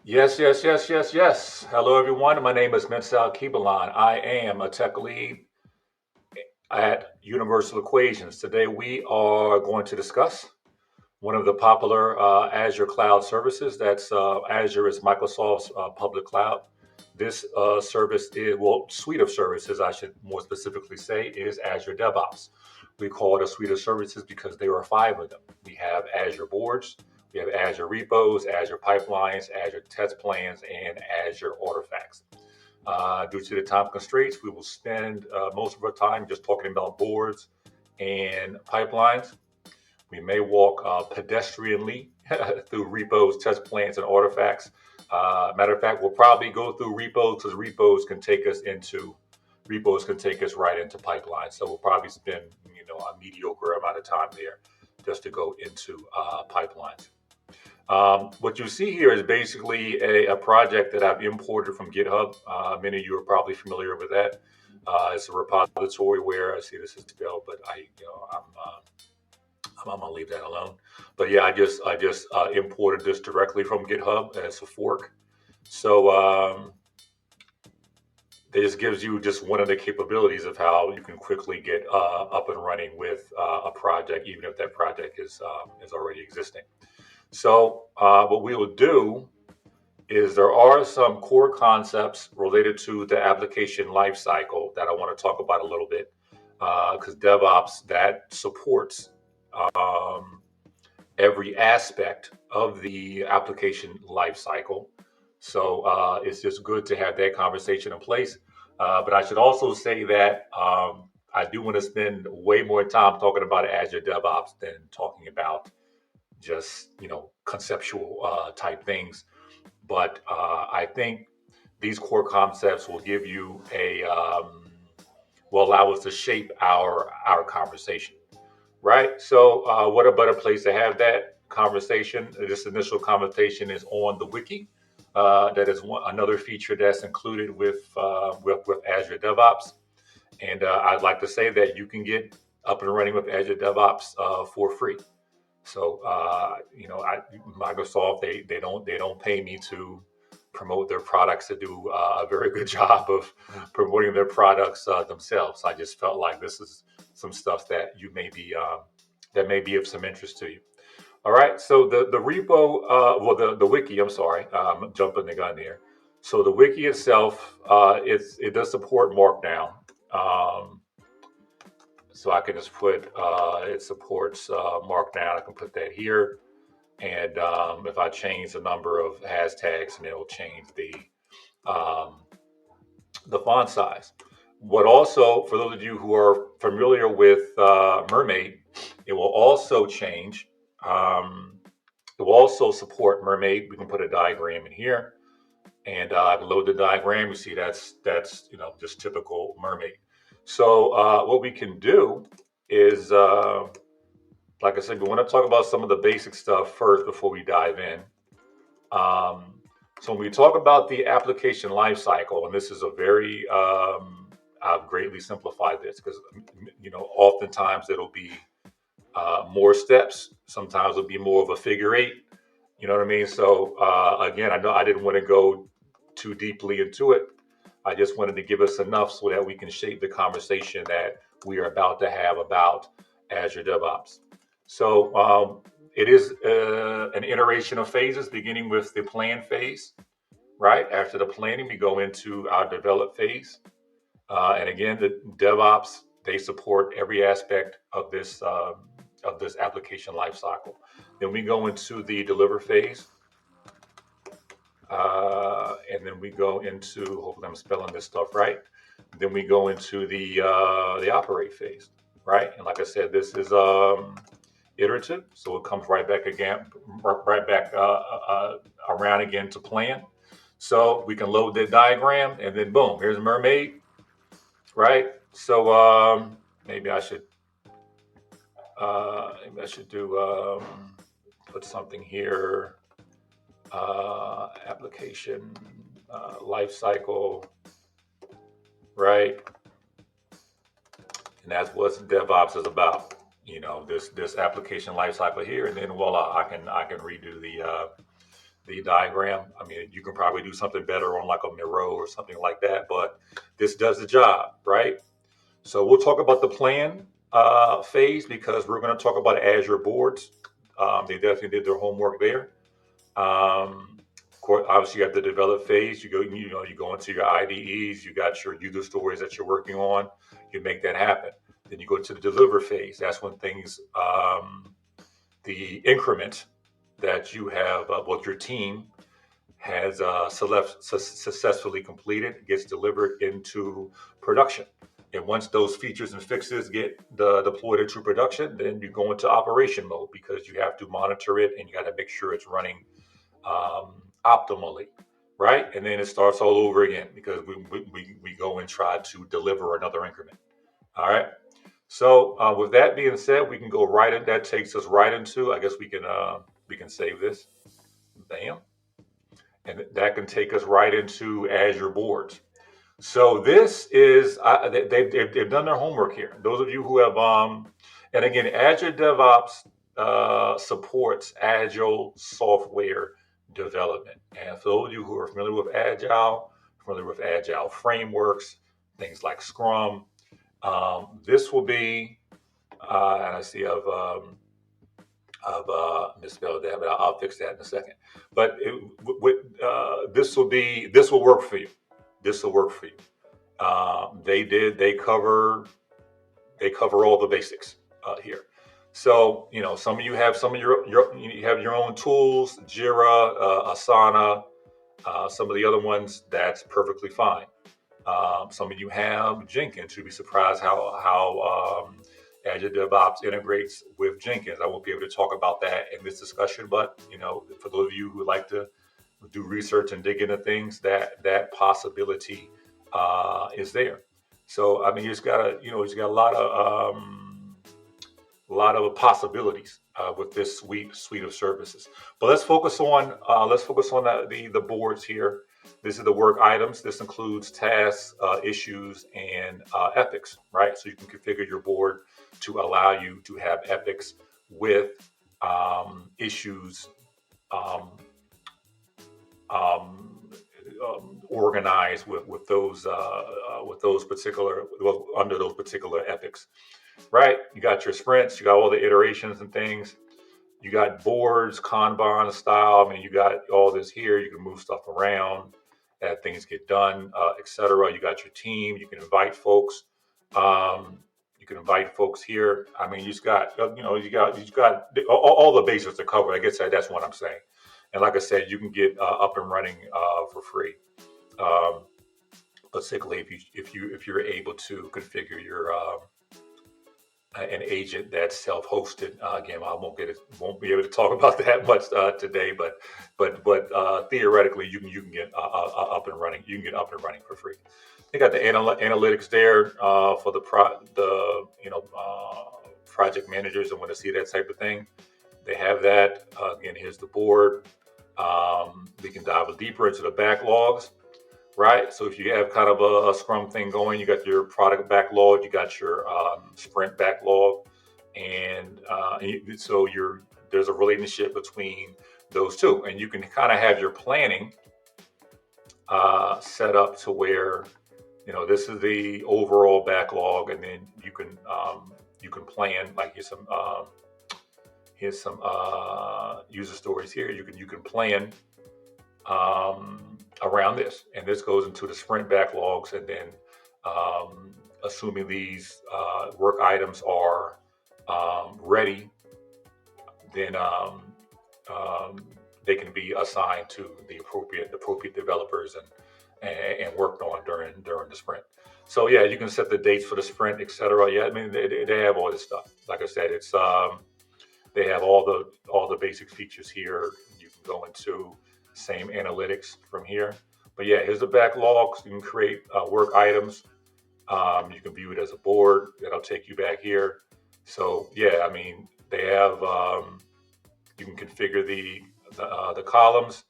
Yes, yes, yes, yes, yes. Hello, everyone. My name is Mensal Kibalan. I am a tech lead at Universal Equations. Today, we are going to discuss one of the popular Azure cloud services. That's Azure is Microsoft's public cloud. This service is, well, suite of services, I should more specifically say, is Azure Devops. We call it a suite of services because there are five of them. We have Azure Boards, we have Azure Repos, Azure Pipelines, Azure Test Plans, and Azure Artifacts. Due to the time constraints, we will spend most of our time just talking about boards and pipelines. We may walk pedestrianly through repos, test plans, and artifacts. Matter of fact, we'll probably go through repos because repos can take us right into pipelines. So we'll probably spend a mediocre amount of time there just to go into pipelines. What you see here is basically a project that I've imported from GitHub. Many of you are probably familiar with that. It's a repository where I see this is spelled, but I'm gonna leave that alone. But yeah, I just imported this directly from GitHub as a fork. So this gives you just one of the capabilities of how you can quickly get up and running with a project, even if that project is already existing. So what we will do is there are some core concepts related to the application lifecycle that I want to talk about a little bit because DevOps that supports um, every aspect of the application lifecycle. So it's just good to have that conversation in place. But I should also say that I do want to spend way more time talking about Azure DevOps than talking about just conceptual type things. But I think these core concepts will give you will allow us to shape our conversation, right? So, what a better place to have that conversation? This initial conversation is on the wiki. That is another feature that's included with Azure DevOps, and I'd like to say that you can get up and running with Azure DevOps for free. So Microsoft they don't pay me to promote their products to do a very good job of promoting their products themselves. I just felt like this is some stuff that you may be that may be of some interest to you. All right, so the repo, the wiki. I'm sorry, I'm jumping the gun here. So the wiki itself, it does support Markdown. Um, so I can just put it supports Markdown. I can put that here. And if I change the number of hashtags, and it'll change um, the font size. What also, for those of you who are familiar with Mermaid, it will also change. Um, it will also support Mermaid. We can put a diagram in here, and load the diagram. You see that's just typical Mermaid. So what we can do is, like I said, we want to talk about some of the basic stuff first before we dive in. Um, so when we talk about the application lifecycle, and this is a very, I've greatly simplified this because oftentimes it'll be more steps. Sometimes it'll be more of a figure eight. You know what I mean? So again, I know I didn't want to go too deeply into it. I just wanted to give us enough so that we can shape the conversation that we are about to have about Azure DevOps. So it is an iteration of phases, beginning with the plan phase. Right after the planning, we go into our develop phase, and again, the DevOps they support every aspect of this application lifecycle. Then we go into the deliver phase, and then we go into hopefully I'm spelling this stuff right. Then we go into the operate phase, right? And like I said, this is iterative, so it comes right back again, right back around again to plan. So we can load the diagram, and then boom, here's a mermaid, right? So maybe I should do put something here. Application life cycle, right? And that's what DevOps is about. This application life cycle here, and then voila, I can redo the diagram. I mean, you can probably do something better on like a Miro or something like that, but this does the job, right? So we'll talk about the plan phase because we're going to talk about Azure boards. They definitely did their homework there. Of course, obviously, you have the develop phase. You go into your IDEs. You got your user stories that you're working on. You make that happen. Then you go to the deliver phase. That's when things, the increment that you have, what your team has successfully completed, gets delivered into production. And once those features and fixes get deployed into production, then you go into operation mode because you have to monitor it and you got to make sure it's running optimally, right? And then it starts all over again because we go and try to deliver another increment. All right. So with that being said, we can go right in. That takes us right into. I guess we can save this. Bam, and that can take us right into Azure boards. So this is they've done their homework here. Those of you who have and again, Azure DevOps supports Agile software development. And for those of you who are familiar with Agile frameworks, things like Scrum, this will be. And I see I've misspelled that, but I'll fix that in a second. But this will work for you. This will work for you. They cover all the basics here. So some of you have some of you have your own tools, Jira, Asana, some of the other ones. That's perfectly fine. Some of you have Jenkins. You'd be surprised how Azure DevOps integrates with Jenkins. I won't be able to talk about that in this discussion, but for those of you who like to do research and dig into things, that possibility is there. So I mean, you just got a lot of possibilities with this suite of services. But let's focus on the boards here. This is the work items. This includes tasks, issues, and epics, right? So you can configure your board to allow you to have epics with issues um, organized with those particular under those particular epics, right? You got your sprints, you got all the iterations and things. You got boards, Kanban style. I mean, you got all this here. You can move stuff around as things get done, etc. You got your team. You can invite folks. Um, you can invite folks here. I mean, you just got you got all the basics are covered. I guess that's what I'm saying. And like I said, you can get up and running for free, um, particularly if you're able to configure your an agent that's self-hosted. Again, I won't be able to talk about that much today, but theoretically, you can get up and running. You can get up and running for free. They got the analytics there for the project managers and want to see that type of thing. They have that. Again, here's the board. We can dive deeper into the backlogs. Right. So if you have kind of a Scrum thing going, you got your product backlog, you got your sprint backlog, and so there's a relationship between those two, and you can kind of have your planning set up to where this is the overall backlog, and then you can plan like here's some user stories here. You can plan around this, and this goes into the sprint backlogs, and then assuming these work items are ready, then they can be assigned to the appropriate developers and worked on during the sprint. So yeah, you can set the dates for the sprint, etc. Yeah, I mean they have all this stuff. Like I said, it's they have all the basic features here. You can go into same analytics from here. But yeah, here's the backlogs. You can create work items. You can view it as a board. That'll take you back here. So yeah, I mean they have. You can configure the columns.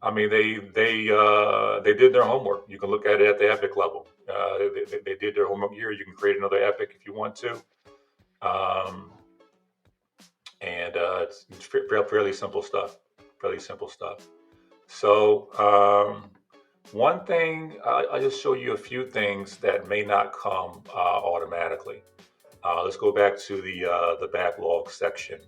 I mean they did their homework. You can look at it at the epic level. They did their homework here. You can create another epic if you want to. And it's fairly simple stuff. Fairly simple stuff. So one thing, I'll just show you a few things that may not come automatically. Let's go back to the backlog section.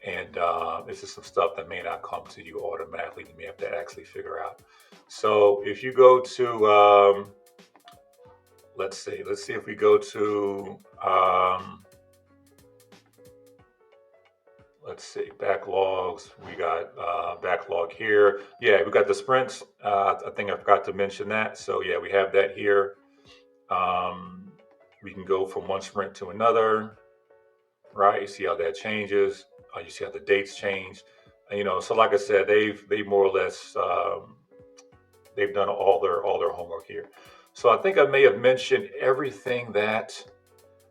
And this is some stuff that may not come to you automatically. You may have to actually figure out. So if you go to, let's see if we go to, let's see, backlogs. We got backlog here. Yeah, we got the sprints. I think I forgot to mention that. So yeah, we have that here. Um, we can go from one sprint to another, right? You see how that changes. You see how the dates change. So like I said, they more or less they've done all their homework here. So I think I may have mentioned everything that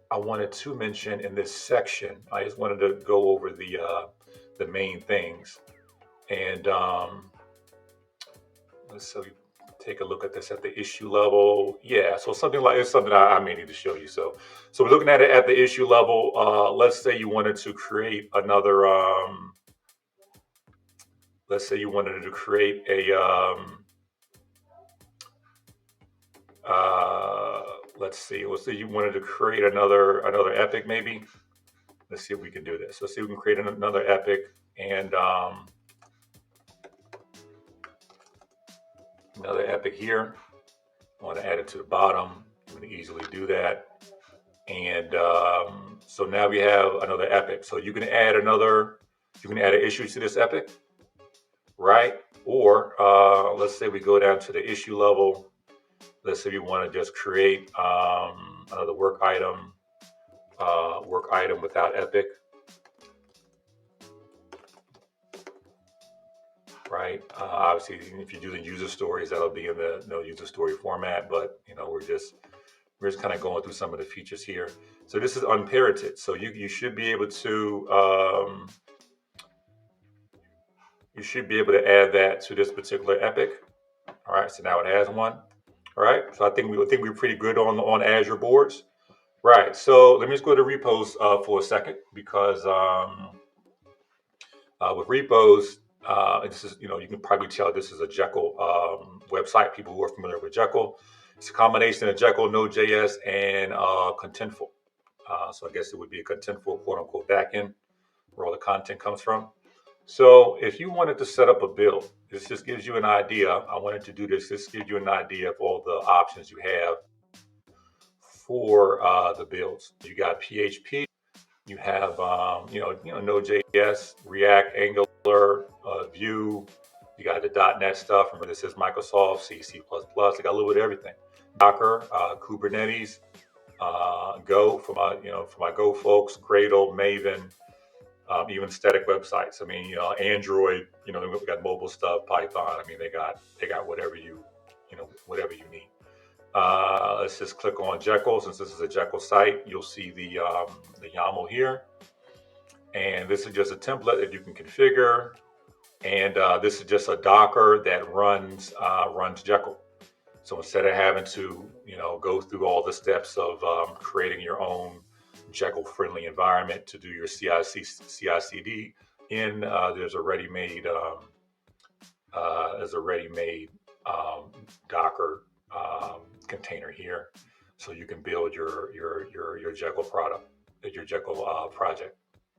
I wanted to mention in this section. I just wanted to go over the main things. And let's see, take a look at this at the issue level. Yeah, so something like it's something I may need to show you. So we're looking at it at the issue level. Let's say you wanted to create another. Let's say you wanted to create a. Let's see. Let's say you wanted to create another epic maybe. Let's see if we can do this. Let's see if we can create another epic and another epic here. I want to add it to the bottom. I'm going to easily do that. And so now we have another epic. So you can add an issue to this epic, right? Or let's say we go down to the issue level. Let's say we want to just create another work item without epic, right? Obviously, if you're using user stories, that'll be in the no user story format. But we're just kind of going through some of the features here. So this is unparented. So you should be able to add that to this particular epic. All right. So now it has one. All right. So I think we're pretty good on Azure boards. Right. So let me just go to repos for a second because with repos, this is you can probably tell this is a Jekyll website. People who are familiar with Jekyll, it's a combination of Jekyll, Node.js, and Contentful. So I guess it would be a Contentful quote unquote backend where all the content comes from. So if you wanted to set up a build, this just gives you an idea. I wanted to do this. This gives you an idea of all the options you have for the builds. You got PHP, you have Node.js, React, Angular, Vue. You got the .NET stuff. Remember, this is Microsoft, C, C++. You got a little bit of everything. Docker, Kubernetes, Go for my Go folks, Gradle, Maven, even static websites. I mean, Android. We got mobile stuff, Python. I mean, they got whatever whatever you need. Let's just click on Jekyll. Since this is a Jekyll site, you'll see the YAML here. And this is just a template that you can configure. And this is just a Docker that runs Jekyll. So instead of having to go through all the steps of creating your own Jekyll-friendly environment to do your CI/CD in, there's a ready-made Docker container here, so you can build your Jekyll product, your Jekyll project.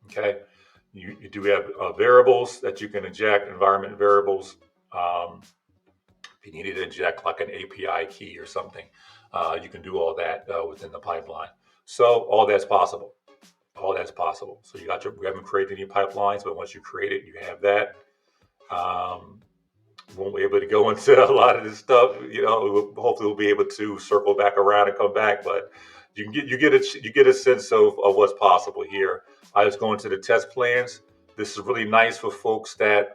Okay, you do have variables that you can inject, environment variables. If you needed to inject like an API key or something, you can do all that within the pipeline. So all that's possible. All that's possible. So we haven't created any pipelines, but once you create it, you have that. Won't be able to go into a lot of this stuff. Hopefully we'll be able to circle back around and come back, but you get a sense of what's possible here. I was going to the test plans. This is really nice for folks that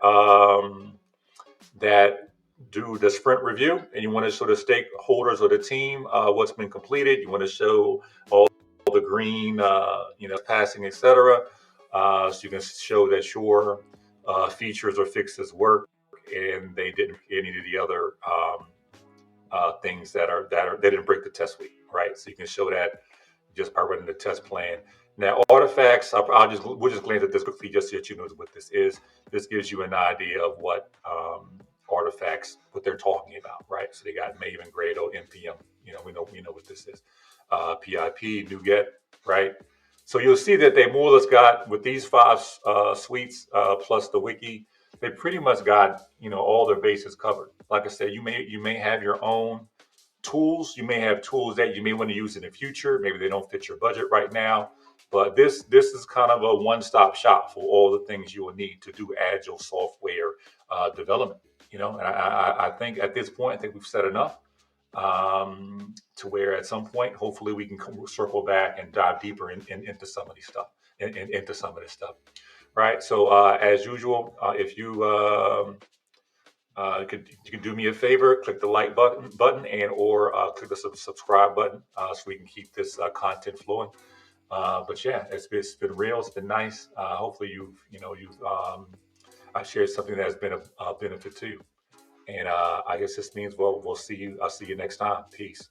do the sprint review and you want to show the stakeholders of the team what's been completed. You want to show all the green, passing, etc. So you can show that your features or fixes work and they didn't any of the other things that they didn't break the test suite, right? So you can show that just by running the test plan. Now, artifacts, we'll just glance at this quickly just so that you know what this is. This gives you an idea of what what they're talking about, right? So they got Maven, Gradle, NPM. We know what this is. PIP, NuGet, right? So you'll see that they more or less got with these five suites plus the wiki, they pretty much got all their bases covered. Like I said, you may have your own tools. You may have tools that you may want to use in the future. Maybe they don't fit your budget right now. But this is kind of a one-stop shop for all the things you will need to do agile software development. And I think at this point, I think we've said enough to where at some point, hopefully, we can circle back and dive deeper into some of these stuff, into some of this stuff. Right. So as usual, if you can do me a favor, click the like button and or click the subscribe button so we can keep this content flowing. But yeah, it's been real. It's been nice. Hopefully you've I shared something that has been a benefit to you. And I guess this means we'll see you. I'll see you next time. Peace.